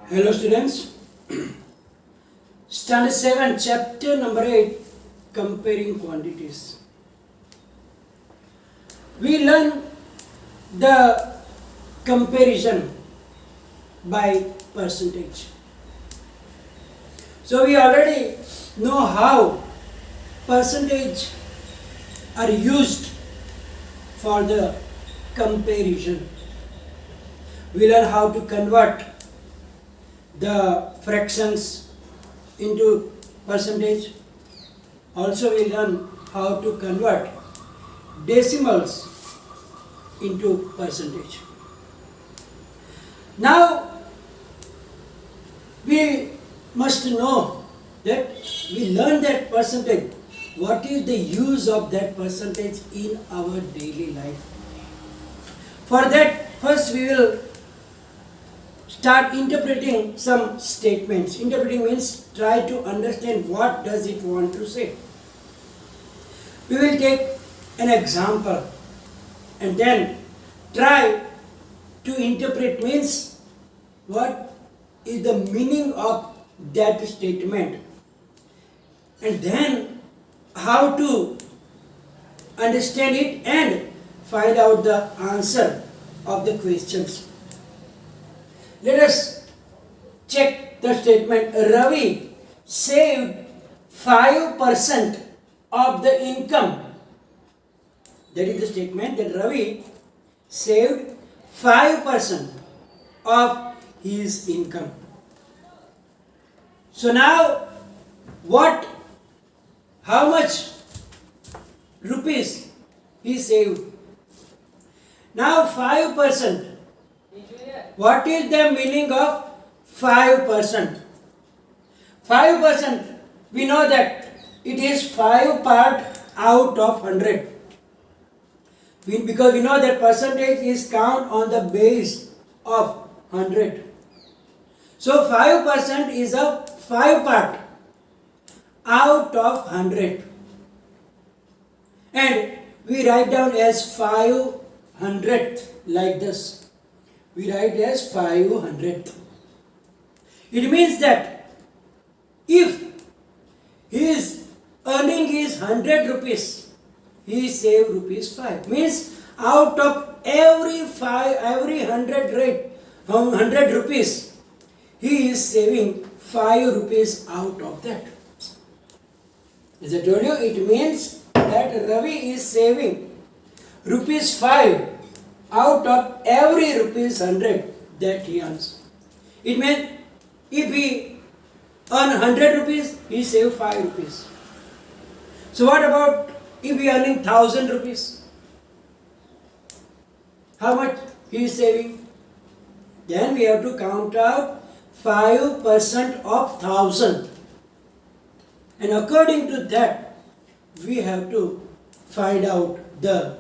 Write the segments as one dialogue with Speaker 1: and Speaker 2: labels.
Speaker 1: Hello students, Standard 7, Chapter number 8, Comparing Quantities. We learn the comparison by percentage. So we already know how percentage are used for the comparison. We learn how to convert the fractions into percentage. Also we learn how to convert decimals into percentage. Now we must know that we learn that percentage. What is the use of that percentage in our daily life? For that, first we will start interpreting some statements. Interpreting means try to understand what does it want to say. We will take an example and then try to interpret means what is the meaning of that statement, and then how to understand it and find out the answer of the questions. Let us check the statement. Ravi saved 5% of the income. That is the statement, that Ravi saved 5% of his income. So now, how much rupees he saved? Now 5%. What is the meaning of 5%? 5%, we know that it is 5 part out of 100. Because we know that percentage is count on the base of 100. So 5% is a 5 part out of 100. And we write down as 500 like this. We write as 500. It means that if his earning is 100 rupees, he saved rupees 5. Means out of every 100 rupees, he is saving 5 rupees out of that. As I told you, it means that Ravi is saving rupees 5 out of every rupees 100 that he earns. It means if he earn 100 rupees, he save 5 rupees. So what about if he earning 1000 rupees? How much he is saving? Then we have to count out 5% of 1000. And according to that, we have to find out the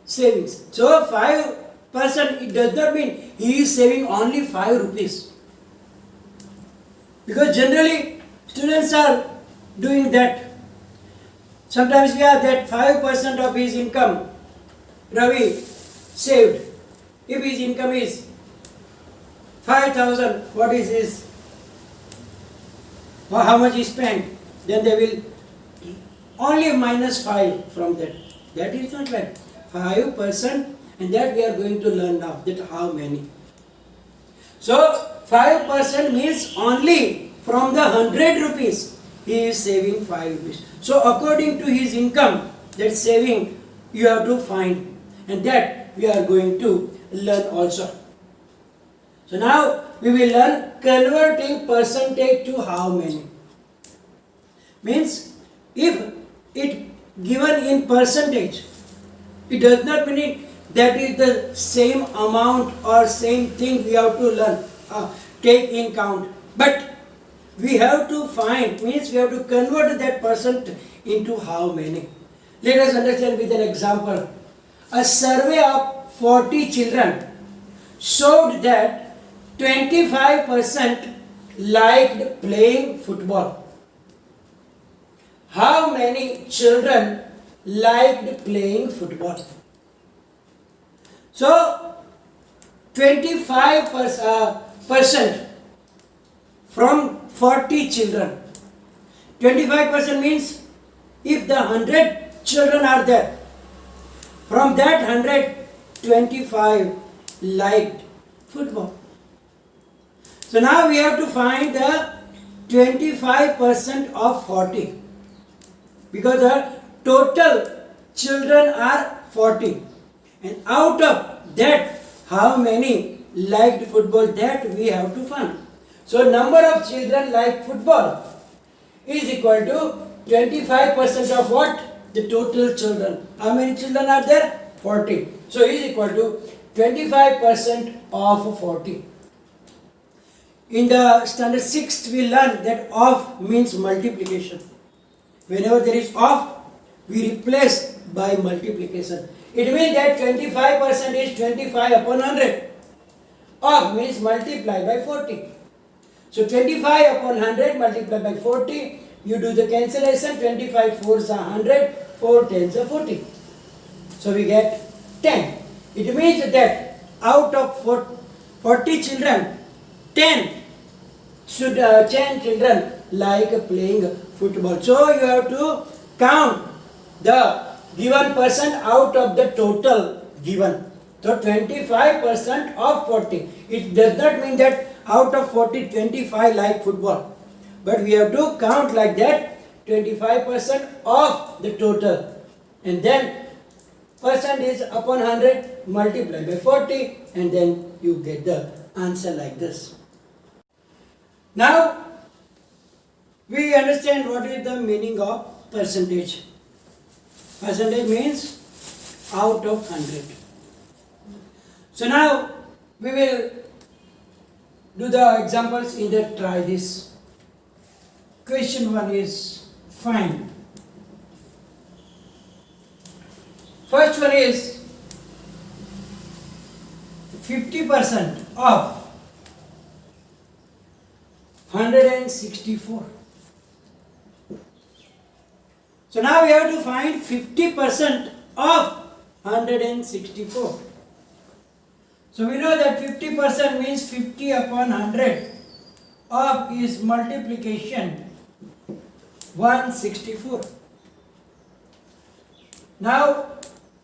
Speaker 1: savings. So 5%, it does not mean he is saving only 5 rupees. Because generally students are doing that. Sometimes we have that 5% of his income Ravi saved. If his income is 5,000, what is his? How much he spent? Then they will only minus 5 from that. That is not right. 5%, and that we are going to learn now, that how many. So 5% means only from the 100 rupees he is saving 5 rupees. So according to his income, that saving you have to find, and that we are going to learn also. So now we will learn converting percentage to how many. Means if it given in percentage, it does not mean that is the same amount or same thing we have to learn, take in count. But we have to find, means we have to convert that percent into how many. Let us understand with an example. A survey of 40 children showed that 25% liked playing football. How many children liked playing football? So 25% from 40 children. 25% means if the 100 children are there, from that 100, 25 liked football. So now we have to find the 25% of 40, because the total children are 40, and out of that how many liked football, that we have to find. So number of children like football is equal to 25% of what? The total children. How many children are there? 40. So is equal to 25% of 40. In the standard 6th we learn that of means multiplication. Whenever there is of, we replace by multiplication. It means that 25% is 25 upon 100. Of means multiply by 40. So 25 upon 100 multiplied by 40, you do the cancellation. 25 4s are 100, 4 10s are 40. So we get 10. It means that out of 40 children, 10 children like playing football. So you have to count the given person out of the total given. So 25% of 40. It does not mean that out of 40, 25 like football. But we have to count like that, 25% of the total. And then percent is upon 100 multiplied by 40, and then you get the answer like this. Now we understand what is the meaning of percentage. Percentage means out of 100. So now we will do the examples in that. Try this. Question 1 is find. First one is 50% of 164. So now we have to find 50% of 164. So we know that 50% means 50 upon 100. Of is multiplication 164. Now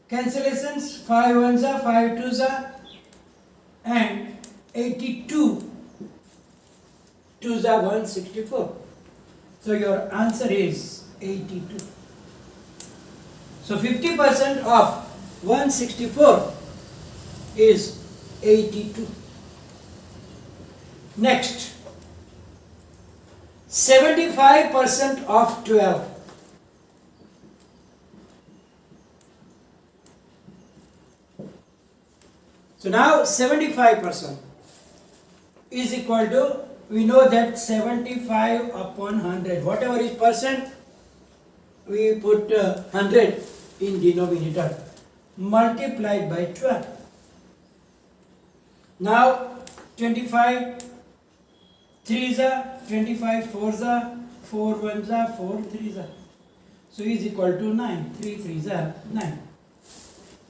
Speaker 1: cancellations, 5 ones are 5 twos are, and 82 twos are 164. So your answer is 82. So 50% of 164 is 82. Next, 75% of 12. So now 75% is equal to, we know that 75 upon 100, whatever is percent, we put 100 in denominator, multiplied by 12. Now 25 3s are 25 4s are 4 1s are 4 3s are. So is equal to 9. 3 3s are 9.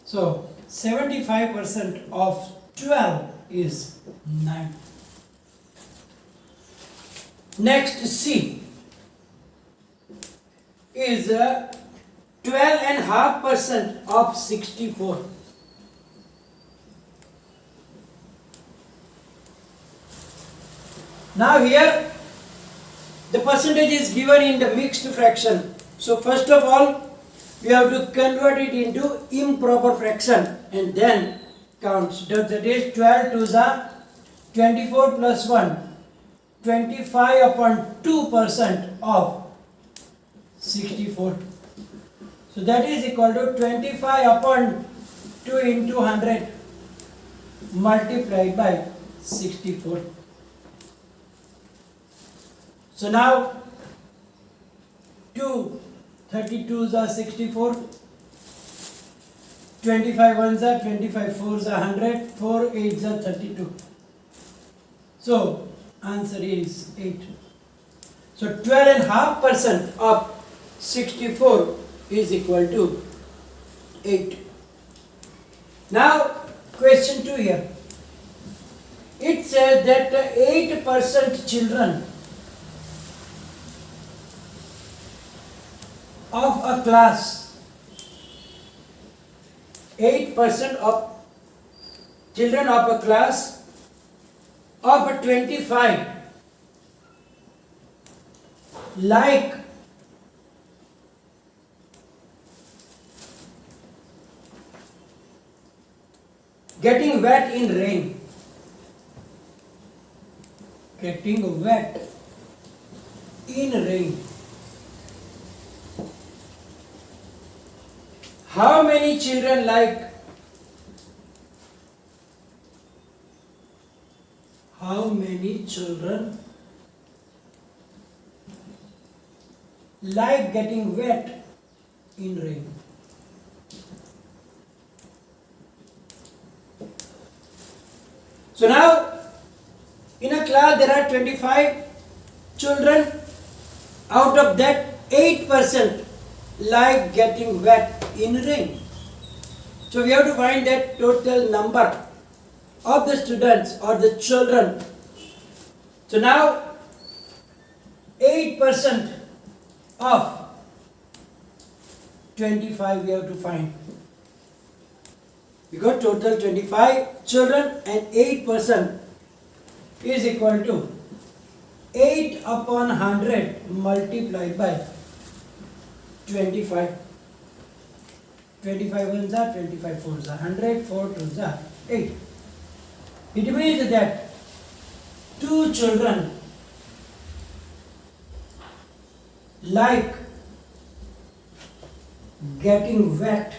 Speaker 1: So 75% of 12 is 9. Next C is 12.5% of 64. Now here the percentage is given in the mixed fraction. So first of all we have to convert it into improper fraction and then count. So that is 12 twos are 24 plus 1, 25 upon 2% of 64. So that is equal to 25 upon 2 into 100 multiplied by 64. So now 2 32s are 64, 25 ones are 25, 4s are 100, 4 8s are 32. So answer is 8. So 12.5% of 64 is equal to 8. Now question 2 here. It says that 8% children of a class, 8% of children of a class of 25 like getting wet in rain. Getting wet in rain. How many children like getting wet in rain? So now in a class there are 25 children. Out of that 8% like getting wet in rain. So we have to find that total number of the students or the children. So now 8% of 25 we have to find. We got total 25 children and 8% is equal to 8 upon 100 multiplied by 25. 25 ones are 25 fours are 100, 4 twos are 8. It means that 2 children like getting wet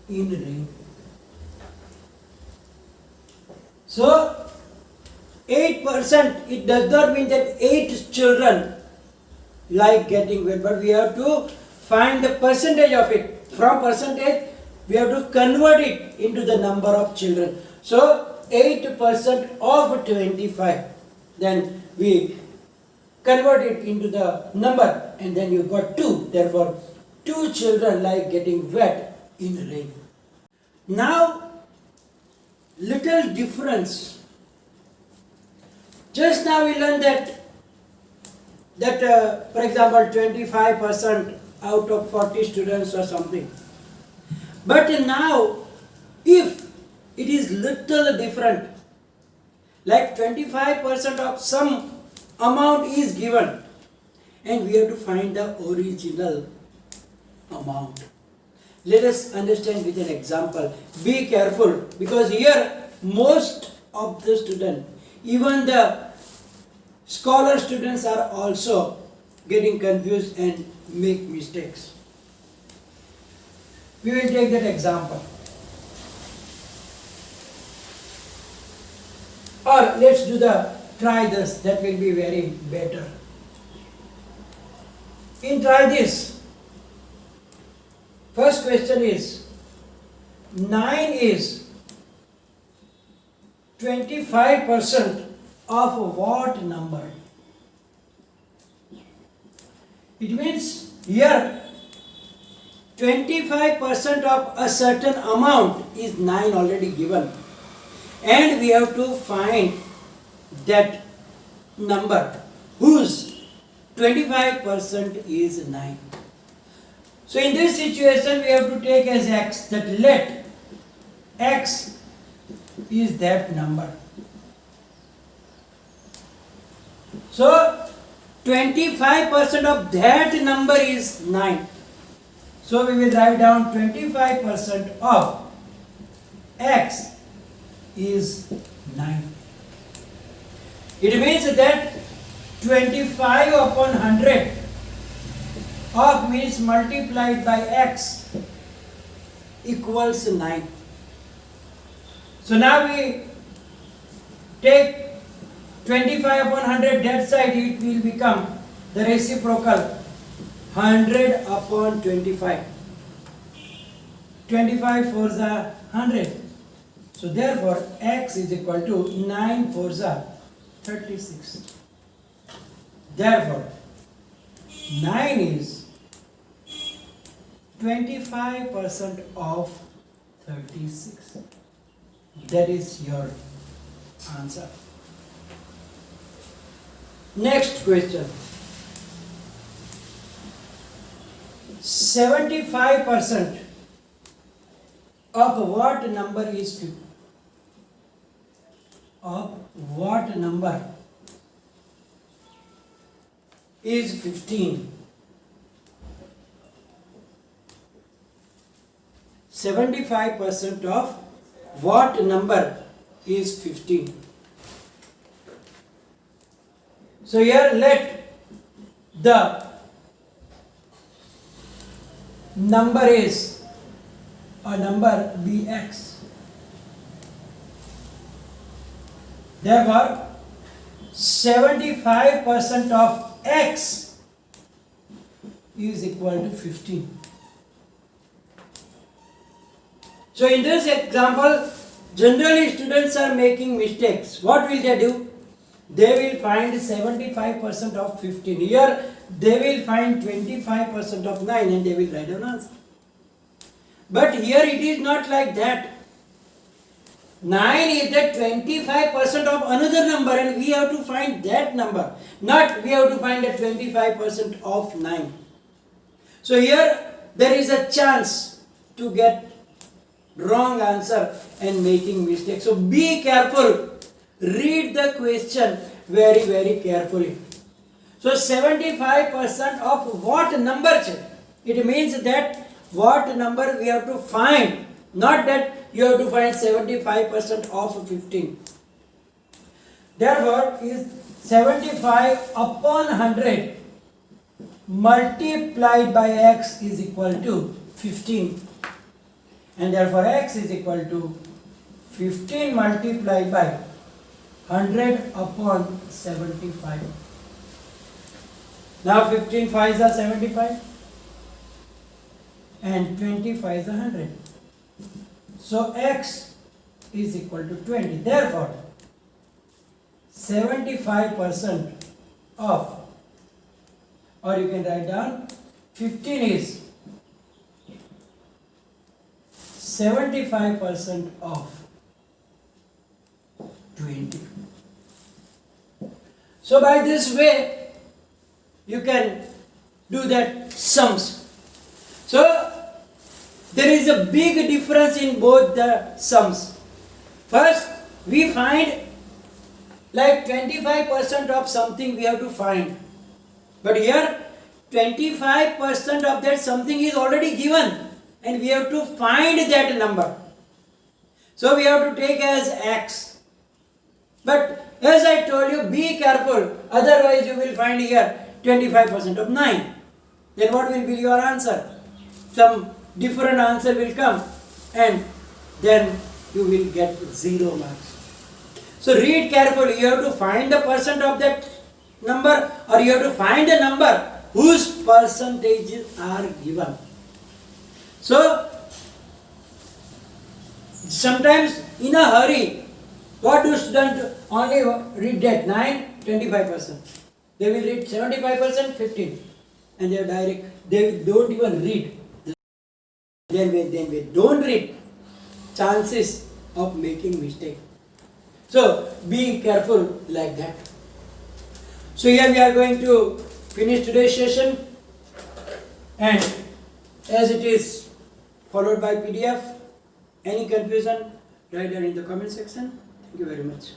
Speaker 1: in rain. So 8%, it does not mean that 8 children like getting wet, but we have to find the percentage of it. From percentage, we have to convert it into the number of children. So 8% of 25, then we convert it into the number and then you got 2. Therefore, 2 children like getting wet in rain. Now, little difference. Just now we learned that for example 25% out of 40 students or something. But now if it is little different, like 25% of some amount is given and we have to find the original amount. Let us understand with an example. Be careful because here most of the students, even the scholar students, are also getting confused and make mistakes. We will take that example. Or let's try this, that will be very better. Try this. First question is 9 is 25% of what number? It means here 25% of a certain amount is 9 already given, and we have to find that number whose 25% is 9. So in this situation we have to take as x, that let x is that number. So 25% of that number is 9. So we will write down 25% of x is 9. It means that 25 upon 100 of means multiplied by x equals 9. So now we take 25 upon 100, that side it will become the reciprocal 100 upon 25. 25 fours are 100. So therefore x is equal to 9 fours are 36. Therefore 9 is 25% of 36. That is your answer. Next question. 75% of what number is 50? Of what number is 15? 75% of what number is 15? So here let the number is a number be x. Therefore, 75% of x is equal to 15. So in this example, generally students are making mistakes. What will they do? They will find 75% of 15. Here they will find 25% of 9 and they will write an answer. But here it is not like that. 9 is the 25% of another number and we have to find that number. Not we have to find the 25% of 9. So here there is a chance to get wrong answer and making mistake. So be careful. Read the question very, very carefully. So 75% of what number? It means that what number we have to find. Not that you have to find 75% of 15. Therefore, is 75 upon 100 multiplied by x is equal to 15. And therefore, x is equal to 15 multiplied by 100 upon 75. Now 15 5s are 75 and 20 5s are 100. So x is equal to 20. Therefore, 75% of, or you can write down 15 is 75% of 20. So by this way, you can do that sums. So there is a big difference in both the sums. First, we find like 25% of something we have to find. But here, 25% of that something is already given and we have to find that number. So we have to take as x. But as I told you, be careful. Otherwise you will find here 25% of 9. Then what will be your answer? Some different answer will come and then you will get 0 marks. So read carefully. You have to find the percent of that number or you have to find a number whose percentages are given. So sometimes in a hurry, what do students only read that 9, 25%. They will read 75%, 15. And they are direct. They don't even read. Then we don't read, chances of making mistake. So be careful like that. So here we are going to finish today's session, and as it is followed by PDF. Any confusion, write down in the comment section. Thank you very much.